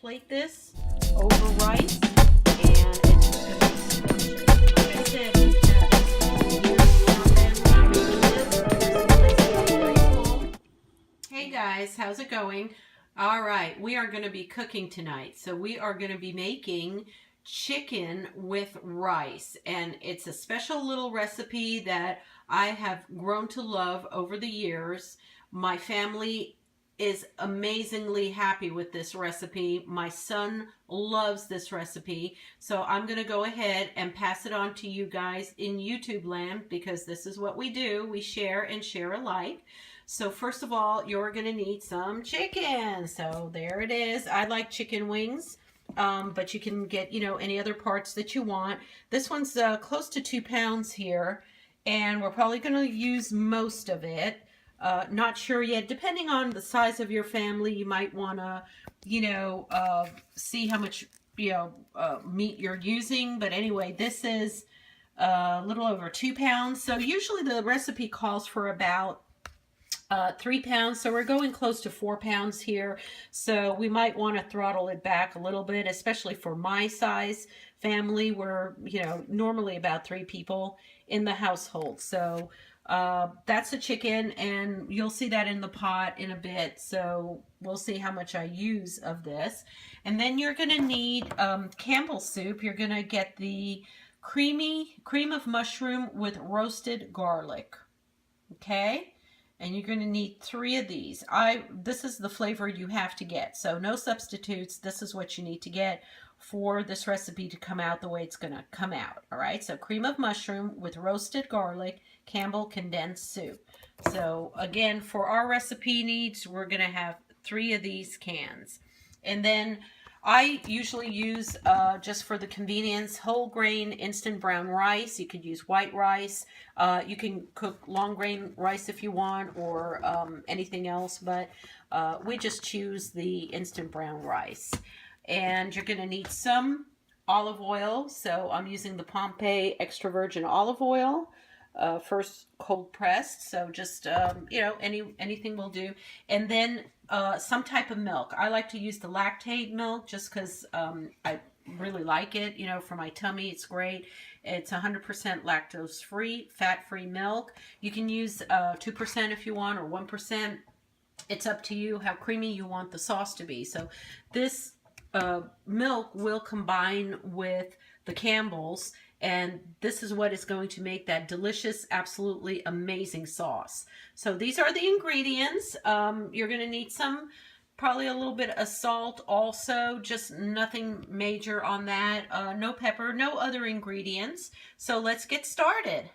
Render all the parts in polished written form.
plate this over rice, and it's just going to be scorching. Like I said, we've had this years in our family making this. Very small. Hey guys, how's it going? All right, we are going to be cooking tonight. So we are going to be making chicken with rice, and it's a special little recipe that I have grown to love over the years. My family is amazingly happy with this recipe. My son loves this recipe, so I'm going to go ahead and pass it on to you guys in YouTube land, because this is what we do. We share and share alike. So first of all, you're going to need some chicken. So there it is. I like chicken wings, but you can get, any other parts that you want. This one's close to 2 pounds here, and we're probably going to use most of it. Not sure yet. Depending on the size of your family, you might want to, see how much, meat you're using. But anyway, this is a little over 2 pounds. So usually the recipe calls for about 3 pounds, so we're going close to 4 pounds here, so we might want to throttle it back a little bit, especially for my size family. We're normally about 3 people in the household. So that's the chicken, and you'll see that in the pot in a bit, so we'll see how much I use of this. And then you're going to need Campbell soup. You're going to get the cream of mushroom with roasted garlic, okay? And you're going to need 3 of these. This is the flavor you have to get, so no substitutes. This is what you need to get for this recipe to come out the way it's going to come out. All right, so cream of mushroom with roasted garlic, Campbell condensed soup. So again, for our recipe needs, we're going to have 3 of these cans. And then I usually use, just for the convenience, whole grain instant brown rice. You could use white rice. You can cook long grain rice if you want, or anything else, but we just choose the instant brown rice. And you're going to need some olive oil. So I'm using the Pompeii extra virgin olive oil, first cold pressed. So just, anything will do. And then some type of milk. I like to use the lactate milk just because I really like it. For my tummy, it's great. It's 100% lactose free, fat free milk. You can use 2% if you want, or 1%. It's up to you how creamy you want the sauce to be. So this milk will combine with the Campbell's, and this is what is going to make that delicious, absolutely amazing sauce. So these are the ingredients. You're going to need probably a little bit of salt also, just nothing major on that. No pepper, no other ingredients. So let's get started.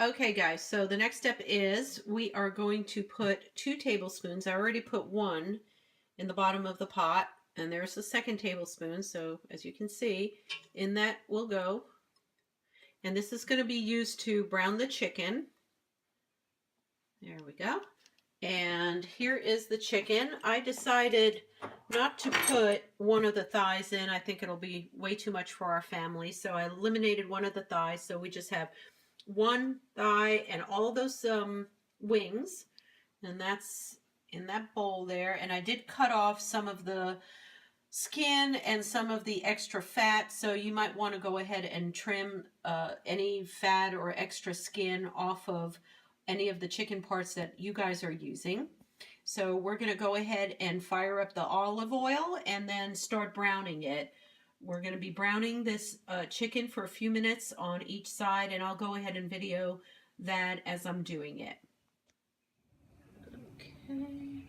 Okay guys, so the next step is we are going to put 2 tablespoons. I already put 1 in the bottom of the pot, and there's the 2nd tablespoon. So as you can see, in that will go. And this is going to be used to brown the chicken. There we go. And here is the chicken. I decided not to put one of the thighs in. I think it'll be way too much for our family. So I eliminated one of the thighs. So we just have 1 thigh and all those wings. And that's in that bowl there. And I did cut off some of the skin and some of the extra fat, so you might want to go ahead and trim any fat or extra skin off of any of the chicken parts that you guys are using. So we're going to go ahead and fire up the olive oil and then start browning it. We're going to be browning this chicken for a few minutes on each side, and I'll go ahead and video that as I'm doing it. Okay.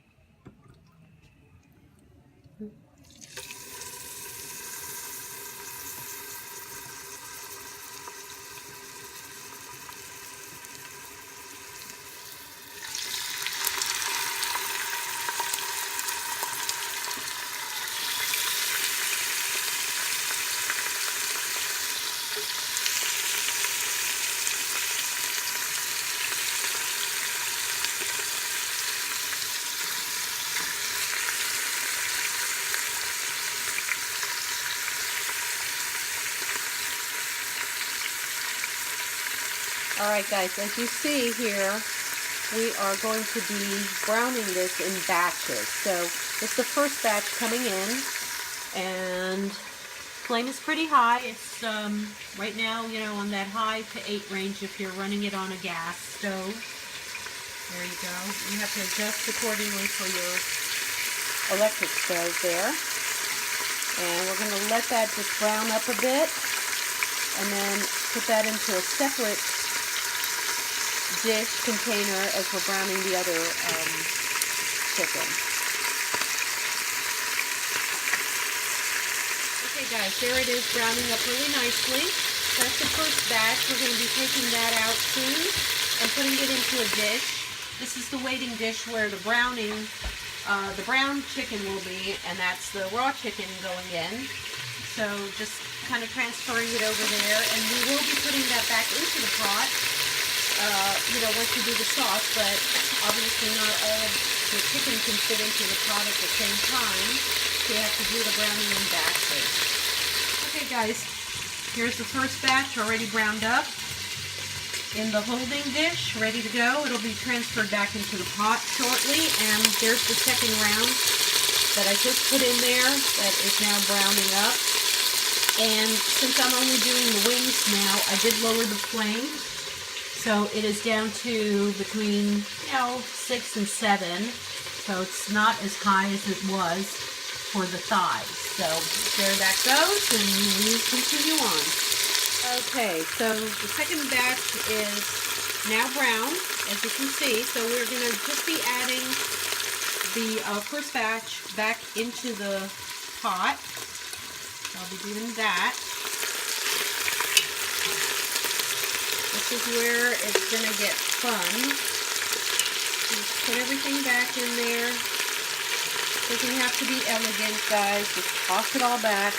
All right, guys, as you see here, we are going to be browning this in batches. So it's the first batch coming in, and flame is pretty high. It's right now, you know, on that high to 8 range if you're running it on a gas stove. There you go. You have to adjust accordingly for your electric stove there. And we're going to let that just brown up a bit, and then put that into a separate dish container as we're browning the other chicken. Okay guys, there it is, browning up really nicely. That's the first batch. We're going to be taking that out soon and putting it into a dish. This is the waiting dish where the brown chicken will be, and that's the raw chicken going in. So just kind of transferring it over there, and we will be putting that back into the pot, you know, once you do the sauce, but obviously not all of the chicken can fit into the pot at the same time, so you have to do the browning in batches. Okay guys, here's the first batch already browned up in the holding dish, ready to go. It'll be transferred back into the pot shortly, and there's the second round that I just put in there that is now browning up. And since I'm only doing the wings now, I did lower the flame, so it is down to between, you know, 6 and 7, so it's not as high as it was for the thighs. So there that goes, and we continue on. Okay, so the second batch is now brown, as you can see. So we're going to just be adding the first batch back into the pot. I'll be doing that. This is where it's going to get fun. Just put everything back in there. Doesn't have to be elegant, guys. Just toss it all back.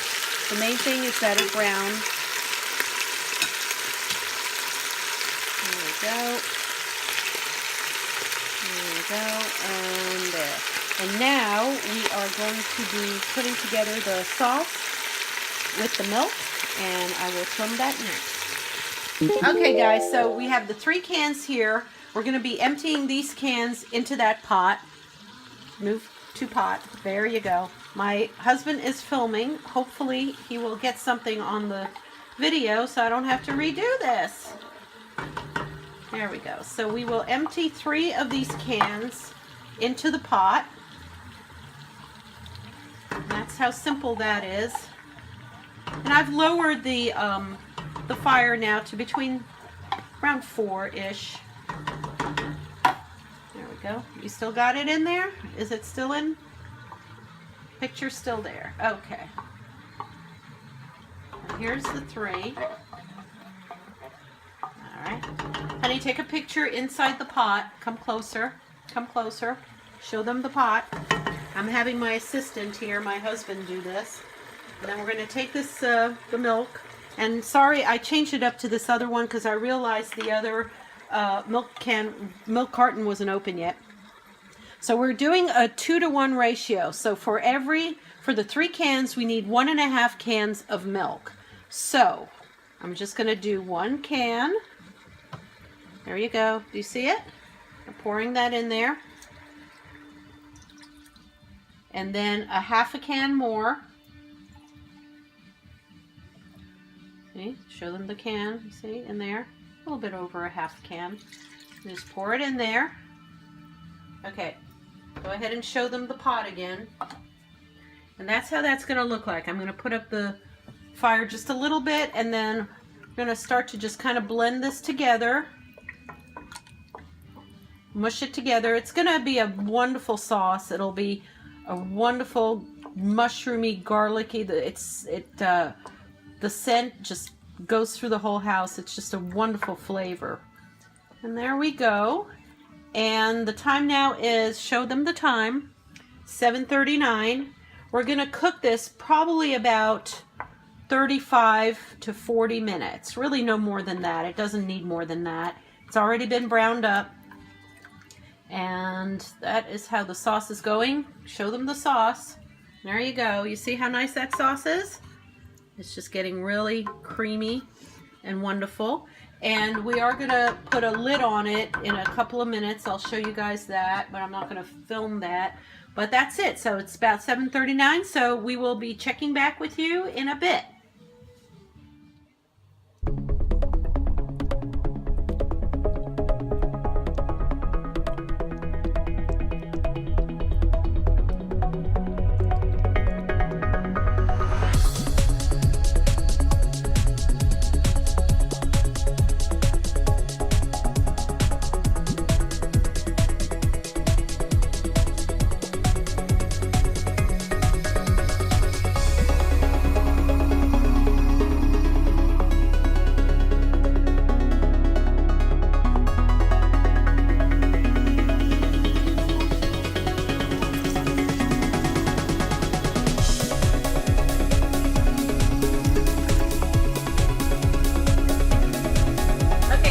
The main thing is that it's brown. There we go, and there. And now we are going to be putting together the sauce with the milk, and I will film that next. Okay guys, so we have the 3 cans here. We're going to be emptying these cans into that pot. Move to pot. There you go. My husband is filming. Hopefully he will get something on the video so I don't have to redo this. There we go. So we will empty 3 of these cans into the pot. And that's how simple that is. And I've lowered the fire now to between around 4-ish. There we go. You still got it in there? Is it still in? Picture's still there. Okay. And here's the 3. Alright. Honey, take a picture inside the pot. Come closer. Come closer. Show them the pot. I'm having my assistant here, my husband, do this. And then we're going to take this, the milk. And sorry, I changed it up to this other one because I realized the other milk carton wasn't open yet. So we're doing a 2-to-1 ratio. So for the 3 cans, we need 1.5 cans of milk. So I'm just going to do 1 can. There you go. Do you see it? I'm pouring that in there. And then a 1/2 can more. See? Show them the can. You see? In there. A little bit over a 1/2 can. Just pour it in there. Okay. Go ahead and show them the pot again. And that's how that's going to look like. I'm going to put up the fire just a little bit, and then I'm going to start to just kind of blend this together. Mush it together. It's going to be a wonderful sauce. It'll be a wonderful mushroomy, garlicky. The scent just goes through the whole house. It's just a wonderful flavor. And there we go. And the time now is, show them the time, 7:39. We're going to cook this probably about 35 to 40 minutes. Really no more than that. It doesn't need more than that. It's already been browned up. And that is how the sauce is going. Show them the sauce. There you go. You see how nice that sauce is? It's just getting really creamy and wonderful. And we are going to put a lid on it in a couple of minutes. I'll show you guys that, but I'm not going to film that. But that's it. So it's about 7:39, so we will be checking back with you in a bit.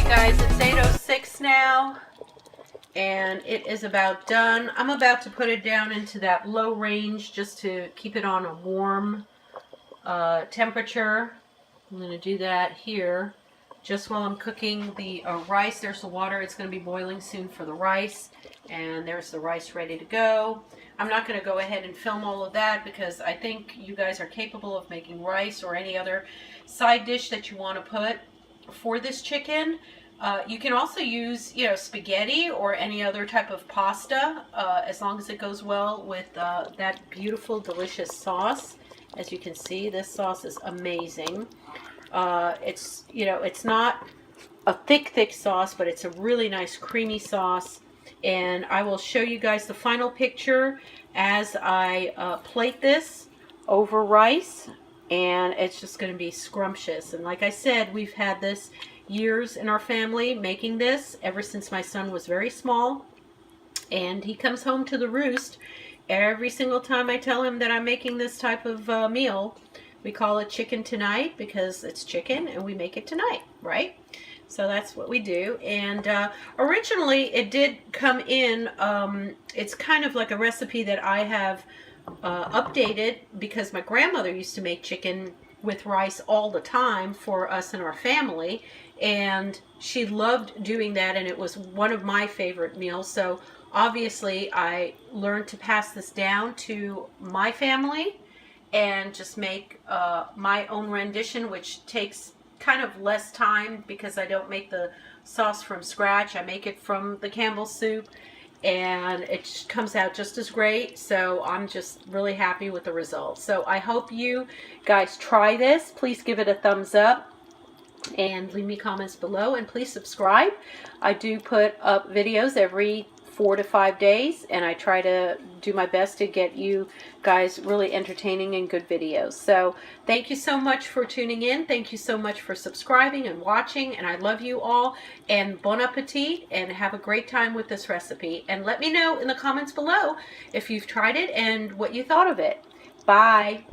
Guys, it's 8:06 now, and it is about done. I'm about to put it down into that low range just to keep it on a warm temperature. I'm going to do that here just while I'm cooking the rice. There's the water. It's going to be boiling soon for the rice, and there's the rice ready to go. I'm not going to go ahead and film all of that because I think you guys are capable of making rice or any other side dish that you want to put for this chicken. You can also use, spaghetti or any other type of pasta, as long as it goes well with that beautiful, delicious sauce. As you can see, this sauce is amazing. It's not a thick sauce, but it's a really nice creamy sauce. And I will show you guys the final picture as I plate this over rice. And it's just going to be scrumptious. And like I said, we've had this years in our family, making this ever since my son was very small. And he comes home to the roost every single time I tell him that I'm making this type of meal. We call it chicken tonight because it's chicken and we make it tonight, right? So that's what we do. And originally it did come in, it's kind of like a recipe that I have updated because my grandmother used to make chicken with rice all the time for us and our family, and she loved doing that, and it was one of my favorite meals. So obviously I learned to pass this down to my family and just make my own rendition, which takes kind of less time because I don't make the sauce from scratch. I make it from the Campbell soup, and it comes out just as great. So I'm just really happy with the results. So I hope you guys try this. Please give it a thumbs up and leave me comments below, and please subscribe. I do put up videos every 4 to 5 days, and I try to do my best to get you guys really entertaining and good videos. So thank you so much for tuning in. Thank you so much for subscribing and watching, and I love you all, and bon appetit, and have a great time with this recipe. And let me know in the comments below if you've tried it and what you thought of it. Bye.